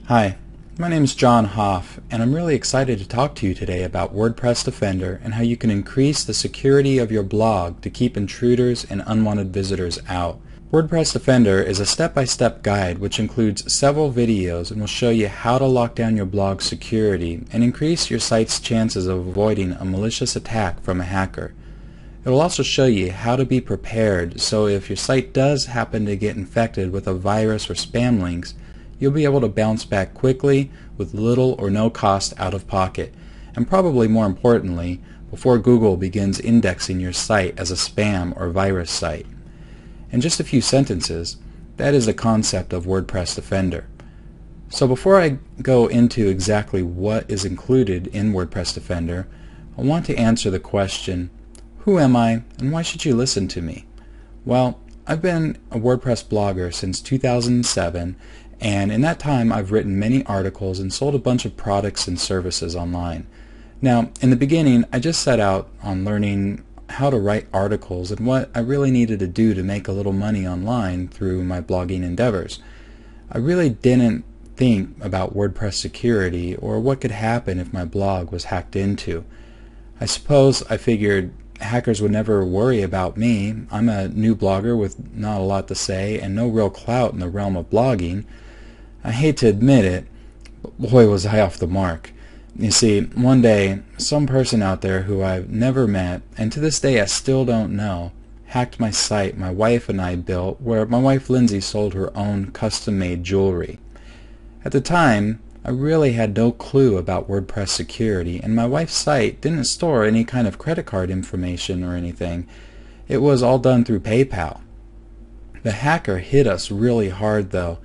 Hi, my name is John Hoff, and I'm really excited to talk to you today about WordPress Defender and how you can increase the security of your blog to keep intruders and unwanted visitors out. WordPress Defender is a step-by-step guide which includes several videos and will show you how to lock down your blog's security and increase your site's chances of avoiding a malicious attack from a hacker. It will also show you how to be prepared, so if your site does happen to get infected with a virus or spam links, you'll be able to bounce back quickly with little or no cost out of pocket, and probably more importantly, before Google begins indexing your site as a spam or virus site. In just a few sentences, that is the concept of WordPress Defender. So before I go into exactly what is included in WordPress Defender, I want to answer the question, who am I and why should you listen to me? Well, I've been a WordPress blogger since 2007, and in that time I've written many articles and sold a bunch of products and services online. Now, in the beginning, I just set out on learning how to write articles and what I really needed to do to make a little money online through my blogging endeavors. I really didn't think about WordPress security or what could happen if my blog was hacked into. I suppose I figured hackers would never worry about me. I'm a new blogger with not a lot to say and no real clout in the realm of blogging. I hate to admit it, but boy was I off the mark. You see, one day, some person out there who I've never met, and to this day I still don't know, hacked my site my wife and I built, where my wife Lindsay sold her own custom-made jewelry. At the time, I really had no clue about WordPress security, and my wife's site didn't store any kind of credit card information or anything. It was all done through PayPal. The hacker hit us really hard though.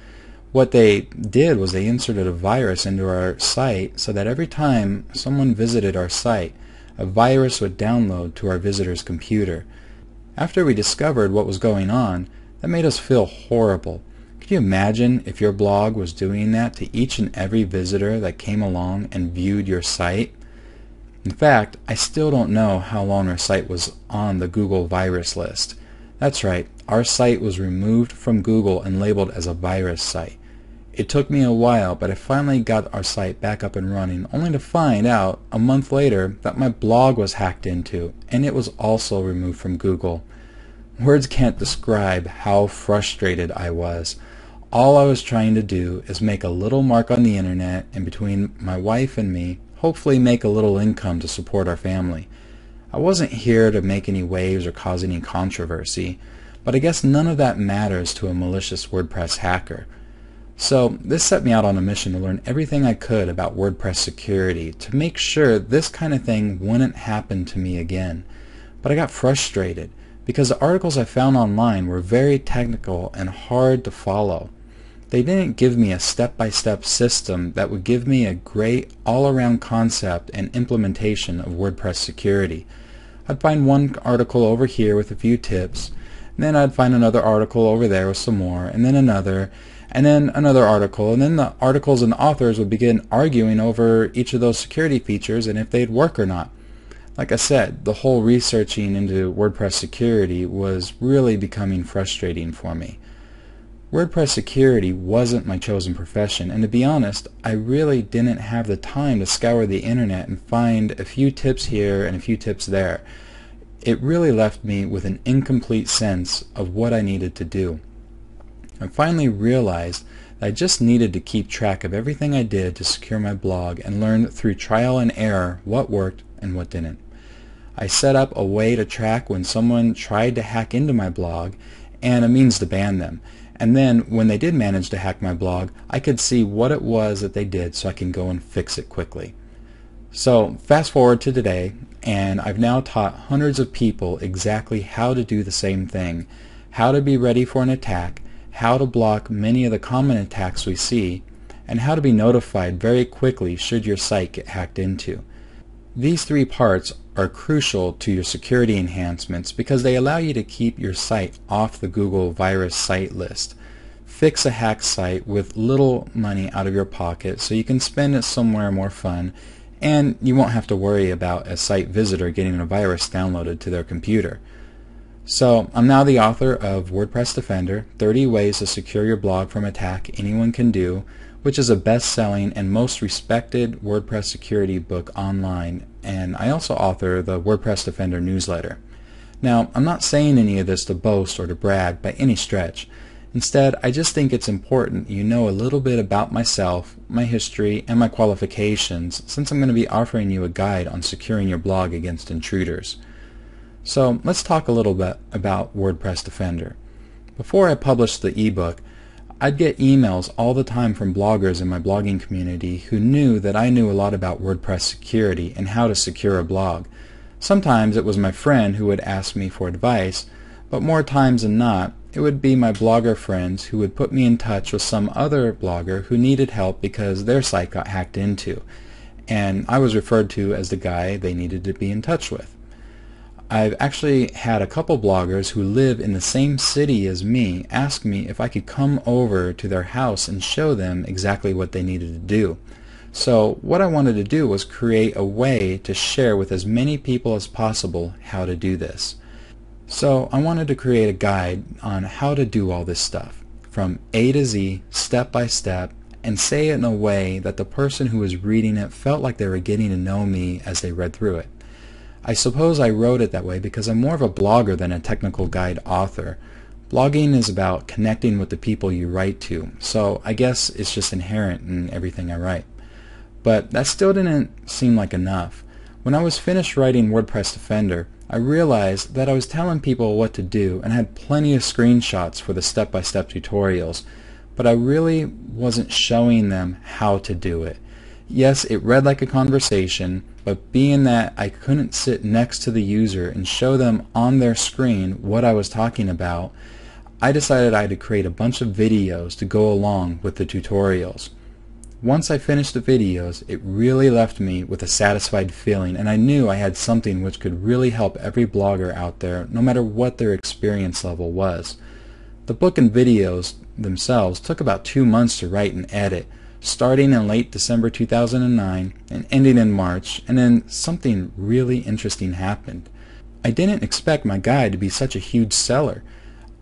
What they did was they inserted a virus into our site so that every time someone visited our site, a virus would download to our visitor's computer. After we discovered what was going on, that made us feel horrible. Could you imagine if your blog was doing that to each and every visitor that came along and viewed your site? In fact, I still don't know how long our site was on the Google virus list. That's right, our site was removed from Google and labeled as a virus site. It took me a while, but I finally got our site back up and running, only to find out a month later that my blog was hacked into, and it was also removed from Google. Words can't describe how frustrated I was. All I was trying to do is make a little mark on the internet, and between my wife and me, hopefully make a little income to support our family. I wasn't here to make any waves or cause any controversy, but I guess none of that matters to a malicious WordPress hacker. So this set me out on a mission to learn everything I could about WordPress security to make sure this kind of thing wouldn't happen to me again. But I got frustrated because the articles I found online were very technical and hard to follow. They didn't give me a step-by-step system that would give me a great all-around concept and implementation of WordPress security. I'd find one article over here with a few tips, and then I'd find another article over there with some more, and then another article, and then the articles and authors would begin arguing over each of those security features and if they'd work or not. Like I said, the whole researching into WordPress security was really becoming frustrating for me. WordPress security wasn't my chosen profession, and to be honest, I really didn't have the time to scour the internet and find a few tips here and a few tips there. It really left me with an incomplete sense of what I needed to do. I finally realized that I just needed to keep track of everything I did to secure my blog and learn through trial and error what worked and what didn't. I set up a way to track when someone tried to hack into my blog and a means to ban them. And then when they did manage to hack my blog, I could see what it was that they did so I can go and fix it quickly. So fast forward to today, and I've now taught hundreds of people exactly how to do the same thing, how to be ready for an attack, how to block many of the common attacks we see, and how to be notified very quickly should your site get hacked into. These three parts are crucial to your security enhancements because they allow you to keep your site off the Google virus site list. Fix a hacked site with little money out of your pocket so you can spend it somewhere more fun, and you won't have to worry about a site visitor getting a virus downloaded to their computer. So I'm now the author of WordPress Defender, 30 Ways to Secure Your Blog from Attack Anyone Can Do, which is a best-selling and most respected WordPress security book online, and I also author the WordPress Defender newsletter. Now, I'm not saying any of this to boast or to brag by any stretch. Instead, I just think it's important you know a little bit about myself, my history, and my qualifications, since I'm going to be offering you a guide on securing your blog against intruders. So let's talk a little bit about WordPress Defender. Before I published the ebook, I'd get emails all the time from bloggers in my blogging community who knew that I knew a lot about WordPress security and how to secure a blog. Sometimes it was my friend who would ask me for advice, but more times than not, it would be my blogger friends who would put me in touch with some other blogger who needed help because their site got hacked into, and I was referred to as the guy they needed to be in touch with. I've actually had a couple bloggers who live in the same city as me ask me if I could come over to their house and show them exactly what they needed to do. So what I wanted to do was create a way to share with as many people as possible how to do this. So I wanted to create a guide on how to do all this stuff, from A to Z, step by step, and say it in a way that the person who was reading it felt like they were getting to know me as they read through it. I suppose I wrote it that way because I'm more of a blogger than a technical guide author. Blogging is about connecting with the people you write to, so I guess it's just inherent in everything I write. But that still didn't seem like enough. When I was finished writing WordPress Defender, I realized that I was telling people what to do and had plenty of screenshots for the step-by-step tutorials, but I really wasn't showing them how to do it. Yes, it read like a conversation, but being that I couldn't sit next to the user and show them on their screen what I was talking about, I decided I had to create a bunch of videos to go along with the tutorials. Once I finished the videos, it really left me with a satisfied feeling, and I knew I had something which could really help every blogger out there, no matter what their experience level was. The book and videos themselves took about 2 months to write and edit, starting in late December 2009 and ending in March, and then something really interesting happened. I didn't expect my guide to be such a huge seller.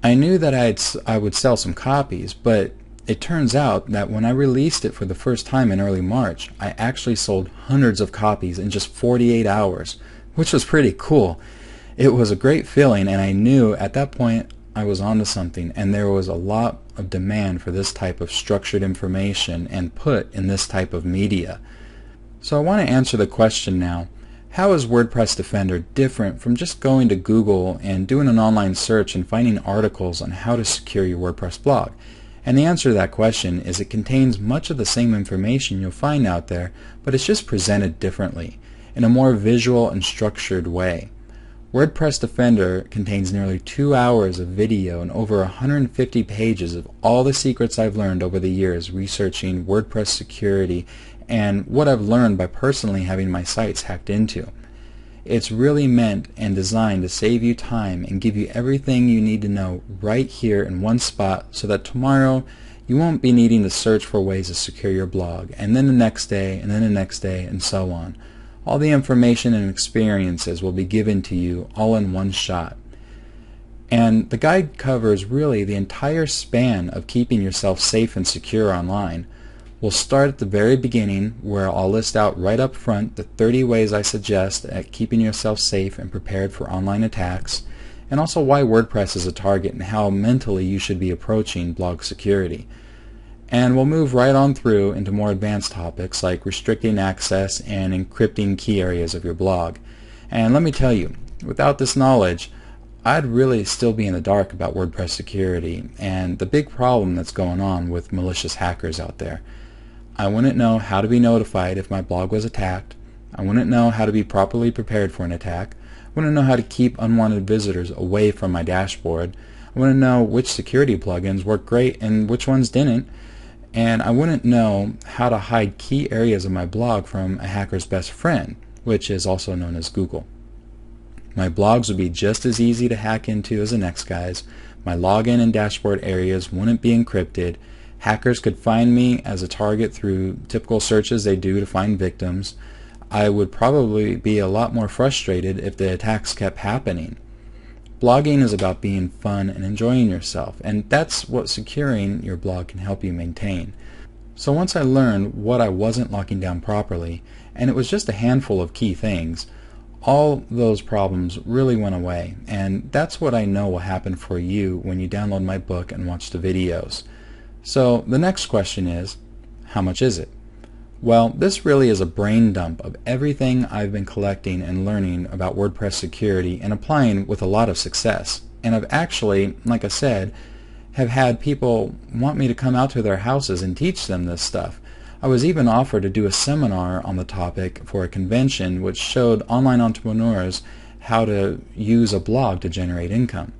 I knew that I would sell some copies, but it turns out that when I released it for the first time in early March, I actually sold hundreds of copies in just 48 hours, which was pretty cool. It was a great feeling, and I knew at that point I was onto something, and there was a lot of demand for this type of structured information and put in this type of media. So I want to answer the question now, how is WordPress Defender different from just going to Google and doing an online search and finding articles on how to secure your WordPress blog? And the answer to that question is it contains much of the same information you'll find out there, but it's just presented differently, in a more visual and structured way. WordPress Defender contains nearly 2 hours of video and over 150 pages of all the secrets I've learned over the years researching WordPress security and what I've learned by personally having my sites hacked into. It's really meant and designed to save you time and give you everything you need to know right here in one spot, so that tomorrow you won't be needing to search for ways to secure your blog, and then the next day, and then the next day, and so on. All the information and experiences will be given to you all in one shot. And the guide covers really the entire span of keeping yourself safe and secure online. We'll start at the very beginning, where I'll list out right up front the 30 ways I suggest at keeping yourself safe and prepared for online attacks, and also why WordPress is a target and how mentally you should be approaching blog security. And we'll move right on through into more advanced topics like restricting access and encrypting key areas of your blog. And let me tell you, without this knowledge, I'd really still be in the dark about WordPress security and the big problem that's going on with malicious hackers out there. I wouldn't know how to be notified if my blog was attacked. I wouldn't know how to be properly prepared for an attack. I wouldn't know how to keep unwanted visitors away from my dashboard. I wouldn't know which security plugins work great and which ones didn't. And I wouldn't know how to hide key areas of my blog from a hacker's best friend, which is also known as Google. My blogs would be just as easy to hack into as the next guy's. My login and dashboard areas wouldn't be encrypted. Hackers could find me as a target through typical searches they do to find victims. I would probably be a lot more frustrated if the attacks kept happening. Blogging is about being fun and enjoying yourself, and that's what securing your blog can help you maintain. So once I learned what I wasn't locking down properly, and it was just a handful of key things, all those problems really went away, and that's what I know will happen for you when you download my book and watch the videos. So the next question is, how much is it? Well, this really is a brain dump of everything I've been collecting and learning about WordPress security and applying with a lot of success. And I've actually, like I said, have had people want me to come out to their houses and teach them this stuff. I was even offered to do a seminar on the topic for a convention which showed online entrepreneurs how to use a blog to generate income.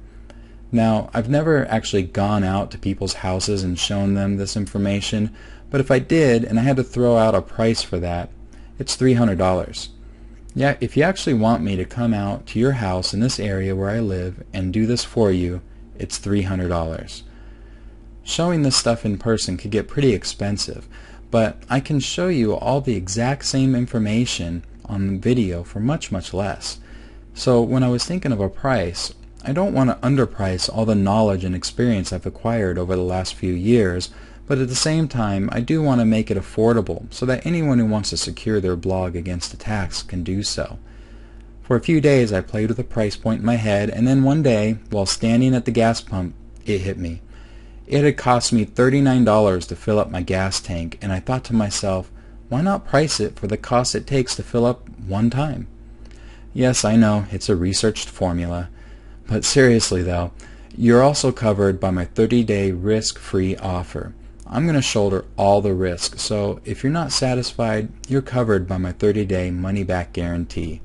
Now, I've never actually gone out to people's houses and shown them this information, but if I did and I had to throw out a price for that, it's $300. Yeah, if you actually want me to come out to your house in this area where I live and do this for you, it's $300. Showing this stuff in person could get pretty expensive, but I can show you all the exact same information on video for much, much less. So when I was thinking of a price, I don't want to underprice all the knowledge and experience I've acquired over the last few years, but at the same time I do want to make it affordable so that anyone who wants to secure their blog against attacks can do so. For a few days I played with a price point in my head, and then one day, while standing at the gas pump, it hit me. It had cost me $39 to fill up my gas tank, and I thought to myself, why not price it for the cost it takes to fill up one time? Yes, I know, it's a researched formula, but seriously though, you're also covered by my 30-day risk-free offer. I'm going to shoulder all the risk, so if you're not satisfied, you're covered by my 30-day money-back guarantee.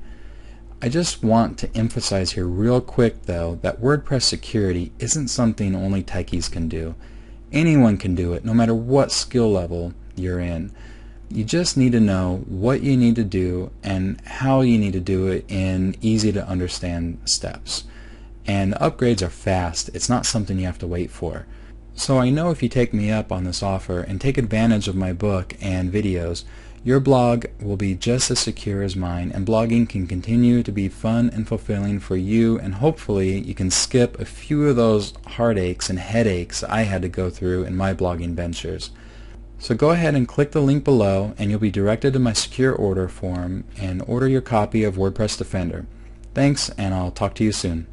I just want to emphasize here real quick though that WordPress security isn't something only techies can do. Anyone can do it, no matter what skill level you're in. You just need to know what you need to do and how you need to do it in easy to understand steps. And the upgrades are fast. It's not something you have to wait for. So I know if you take me up on this offer and take advantage of my book and videos, your blog will be just as secure as mine, and blogging can continue to be fun and fulfilling for you, and hopefully you can skip a few of those heartaches and headaches I had to go through in my blogging ventures. So go ahead and click the link below and you'll be directed to my secure order form and order your copy of WordPress Defender. Thanks, and I'll talk to you soon.